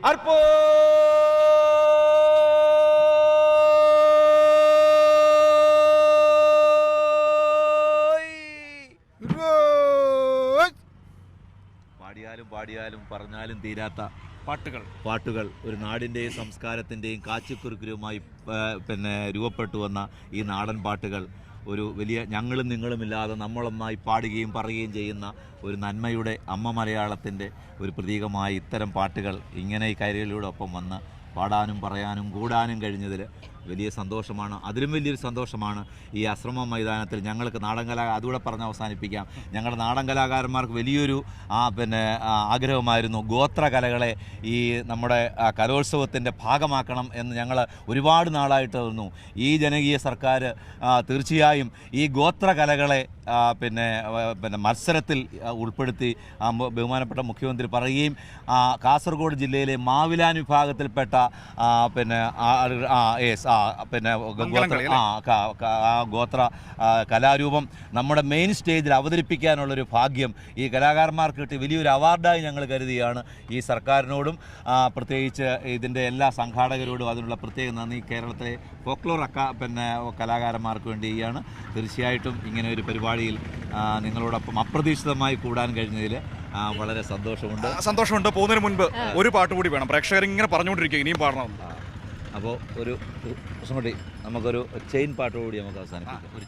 അർപ്പോ പാടിയാലും പറഞ്ഞാലും തീരാത്ത പാട്ടുകൾ ഒരു നാടിൻ്റെയും സംസ്കാരത്തിൻ്റെയും കാച്ചിക്കുറുക്കുരുമായി രൂപപ്പെട്ടു വന്ന ഈ നാടൻ പാട്ടുകൾ ഒരു വലിയ ഞങ്ങളും നിങ്ങളുമില്ലാതെ നമ്മളൊന്നായി പാടുകയും പറയുകയും ചെയ്യുന്ന ഒരു നന്മയുടെ അമ്മ മലയാളത്തിൻ്റെ ഒരു പ്രതീകമായി ഇത്തരം പാട്ടുകൾ ഇങ്ങനെ ഈ കൈരളിയുടെ ഒപ്പം വന്ന് പാടാനും പറയാനും കൂടാനും കഴിഞ്ഞതിൽ വലിയ സന്തോഷമാണ്. അതിലും വലിയൊരു സന്തോഷമാണ് ഈ ആശ്രമ മൈതാനത്തിൽ ഞങ്ങൾക്ക് അതുകൂടെ പറഞ്ഞ് അവസാനിപ്പിക്കാം. ഞങ്ങളുടെ നാടൻ കലാകാരന്മാർക്ക് വലിയൊരു ആഗ്രഹമായിരുന്നു ഗോത്രകലകളെ ഈ നമ്മുടെ കലോത്സവത്തിൻ്റെ ഭാഗമാക്കണം എന്ന് ഞങ്ങൾ ഒരുപാട് നാളായിട്ട് വന്നു. ഈ ജനകീയ സർക്കാർ തീർച്ചയായും ഈ ഗോത്രകലകളെ മത്സരത്തിൽ ഉൾപ്പെടുത്തി ബഹുമാനപ്പെട്ട മുഖ്യമന്ത്രി പറയുകയും കാസർഗോഡ് ജില്ലയിലെ മാവിലാൻ വിഭാഗത്തിൽപ്പെട്ട ഗോത്ര കലാരൂപം നമ്മുടെ മെയിൻ സ്റ്റേജിൽ അവതരിപ്പിക്കാനുള്ളൊരു ഭാഗ്യം ഈ കലാകാരന്മാർക്ക് കിട്ടി വലിയൊരു അവാർഡായി ഞങ്ങൾ കരുതിയാണ്. ഈ സർക്കാരിനോടും പ്രത്യേകിച്ച് ഇതിൻ്റെ എല്ലാ സംഘാടകരോടും അതിനുള്ള പ്രത്യേക നന്ദി കേരളത്തിലെ ഫോക്ലോർ കലാകാരന്മാർക്ക് വേണ്ടിയാണ്. തീർച്ചയായിട്ടും ഇങ്ങനെ ഒരു പരിപാടിയിൽ നിങ്ങളോടൊപ്പം അപ്രതീക്ഷിതമായി കൂടാൻ കഴിഞ്ഞതിൽ വളരെ സന്തോഷമുണ്ട്. പോകുന്നതിന് മുൻപ് ഒരു പാട്ട് കൂടി വേണം. പ്രേക്ഷകർ ഇങ്ങനെ പറഞ്ഞുകൊണ്ടിരിക്കുക ഇനിയും പാടണം. അപ്പോൾ ഒരു കൂടി നമുക്കൊരു ചെയിൻ പാട്ട് കൂടി നമുക്ക് അവസാനിപ്പിക്കാം. ഒരു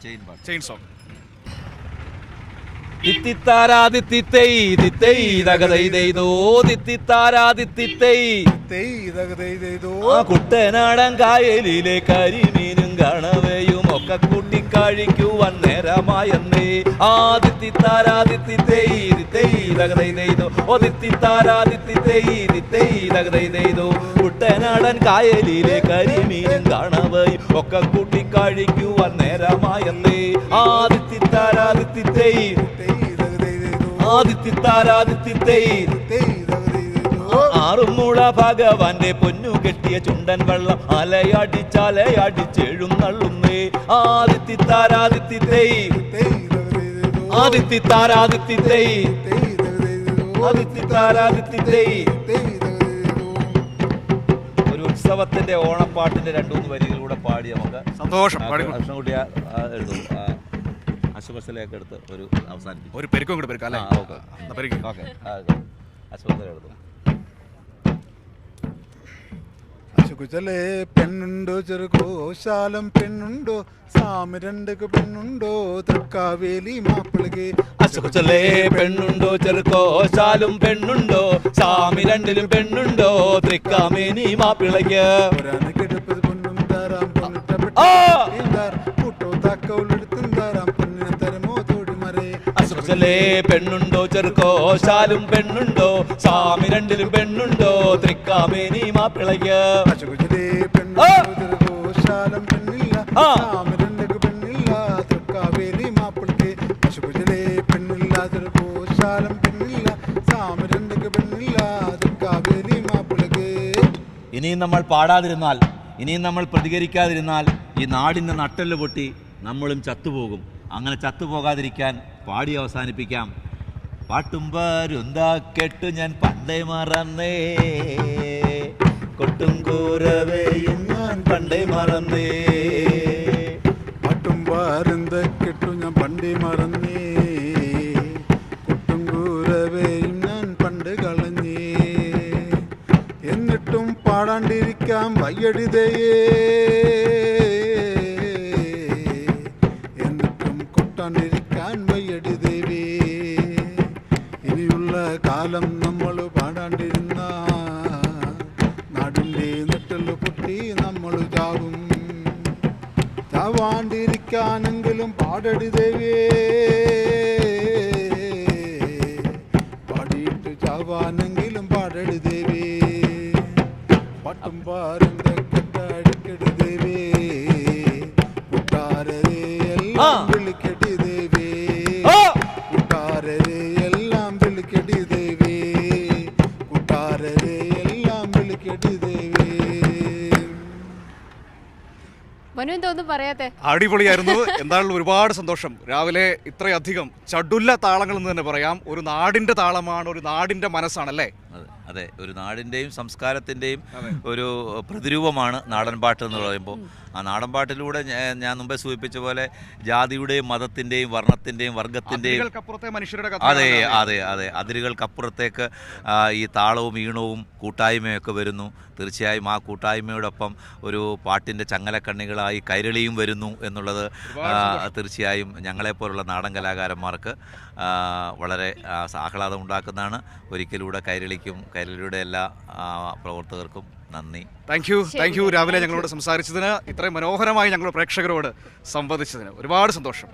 ചെയിൻ സോങ്. കുട്ടനാടൻ കായലിലെ കരിമീനും കണവയും ഒക്കെ കൂട്ടിക്കഴിക്കുവാൻ നേരമായെന്നേ കുട്ടനാടൻ കായലിലെ കരിമീനും കണവയും ഒക്കെ കൂട്ടിക്കഴിക്കുവാൻ നേരമായെന്നേ ആറുമുള ഭഗവാന്റെ പൊന്നു കെട്ടിയ ചുണ്ടൻ വെള്ളം അലയടിച്ചെഴുന്നള്ളുന്നേ ഒരു ഉത്സവത്തിന്റെ ഓണപ്പാട്ടിന്റെ 2-3 വരികളിലൂടെ പാടി നമുക്ക് സന്തോഷം കൃഷ്ണൻകുട്ടിയ എഴുതും അശ്വസലയൊക്കെ എടുത്ത് ഒരു അവസാനിപ്പിക്കും. ഒരു പെരുക്കും കൂടെ പെരുക്കാം. അശ്വസല എടുത്തു. അശുകുചലേ പെണ്ണുണ്ടോ ചെറുകോശാലം പെണ്ണുണ്ടോ സാമി രണ്ടക്ക് പെണ്ണുണ്ടോ തൃക്കാവേലി മാപ്പിളകെ. അശുകുചലേ പെണ്ണുണ്ടോ ചെറുകോശാലും പെണ്ണുണ്ടോ സാമി രണ്ടിലും പെണ്ണുണ്ടോ തൃക്കാമേനി മാപ്പിളകെ. കിടപ്പത് പൊന്നും താറാം പൊന്നിട്ട കൂട്ടോ താക്കൗലെടുത്തും താറാം പൊന്നിനെ തരമോ തോടിമറേ. അശുകുചലേ പെണ്ണുണ്ടോ ചെറുകോശാലും പെണ്ണുണ്ടോ സാമി രണ്ടിലും പെണ്ണുണ്ടോ തൃക്കാമേനി മാപ്പിളകെ. അശുകുചലേ പെണ്ണുണ്ടോ ചെറുകോശാലം പെണ്ണില്ല സാമി രണ്ടക്ക് പെണ്ണില്ല തൃക്കാവേലി മാപ്പിളകെ. അശുകുചലേ പെണ്ണില്ല ചെറുകോശാലം പെണ്ണില്ല സാമി രണ്ടക്ക് പെണ്ണില്ല തൃക്കാവേലി മാപ്പിളകെ. ഇനിയും നമ്മൾ പാടാതിരുന്നാൽ, ഇനിയും നമ്മൾ പ്രതികരിക്കാതിരുന്നാൽ ഈ നാടിൻ്റെ നട്ടെല്ല് പൊട്ടി നമ്മളും ചത്തുപോകും. അങ്ങനെ ചത്തുപോകാതിരിക്കാൻ പാടി അവസാനിപ്പിക്കാം. പാട്ടും പാരുന്താ കെട്ടു ഞാൻ പണ്ടേ മറന്നേ, കൊട്ടും കൂരവയും ഞാൻ പണ്ടേ മറന്നേ. പാട്ടും പാരുന്ത കെട്ടു ഞാൻ പണ്ടേ മറന്നേ, കൊട്ടും കൂരവയും ഞാൻ പണ്ട് കളഞ്ഞേ. എന്നിട്ടും പാടാണ്ടിരിക്കാം വയ്യടിതയേ, എന്നിട്ടും കൊട്ടാണ്ടിരിക്കാൻ വയ്യടിതേവേ. ഇനിയുള്ള കാലം നമ്മൾ പാടാണ്ടിരുന്ന നാടിൻ്റെ നെട്ടല് പൊട്ടി നമ്മൾ ചാവും. ചാവാണ്ടിരിക്കാനെങ്കിലും പാടടിതേവേ, പാടിയിട്ട് ചാവാനെങ്കിലും പാടടിതേവേ. പാട്ടും പാരുന്ന കെട്ടടിക്കടിതേവേ, കൂട്ടാരേ എല്ലാം വിളിക്കടിതേവേ, കൂട്ടാരേ എല്ലാം വിളിക്കടിതേവേ, കൂട്ടാരേ എല്ലാം വിളിക്കടിതേവേ. മനു പറയാത്തെ അടിപൊളിയായിരുന്നു. എന്തായാലും ഒരുപാട് സന്തോഷം. രാവിലെ ഇത്രയധികം ചടുല താളങ്ങൾ എന്ന് തന്നെ പറയാം. ഒരു നാടിന്റെ താളമാണ്, ഒരു നാടിന്റെ മനസ്സാണല്ലേ. അതെ, ഒരു നാടിൻ്റെയും സംസ്കാരത്തിൻ്റെയും ഒരു പ്രതിരൂപമാണ് നാടൻപാട്ട് എന്ന് പറയുമ്പോൾ. ആ നാടൻപാട്ടിലൂടെ ഞാൻ മുമ്പേ സൂചിപ്പിച്ച പോലെ ജാതിയുടെയും മതത്തിൻ്റെയും വർണ്ണത്തിൻ്റെയും വർഗത്തിൻ്റെയും മനുഷ്യരുടെ അതെ അതെ അതെ അതിരുകൾക്കപ്പുറത്തേക്ക് ഈ താളവും ഈണവും കൂട്ടായ്മയൊക്കെ വരുന്നു. തീർച്ചയായും ആ കൂട്ടായ്മയോടൊപ്പം ഒരു പാട്ടിൻ്റെ ചങ്ങലക്കണ്ണികളായി കൈരളിയും വരുന്നു എന്നുള്ളത് തീർച്ചയായും ഞങ്ങളെപ്പോലുള്ള നാടൻ കലാകാരന്മാർക്ക് വളരെ ആഹ്ലാദം ഉണ്ടാക്കുന്നതാണ്. ഒരിക്കലൂടെ കൈരളിക്കും കൈരളിയുടെ എല്ലാ പ്രവർത്തകർക്കും നന്ദി. താങ്ക് യു രാവിലെ ഞങ്ങളോട് സംസാരിച്ചതിന്, ഇത്രയും മനോഹരമായി ഞങ്ങളുടെ പ്രേക്ഷകരോട് സംവദിച്ചതിന് ഒരുപാട് സന്തോഷം.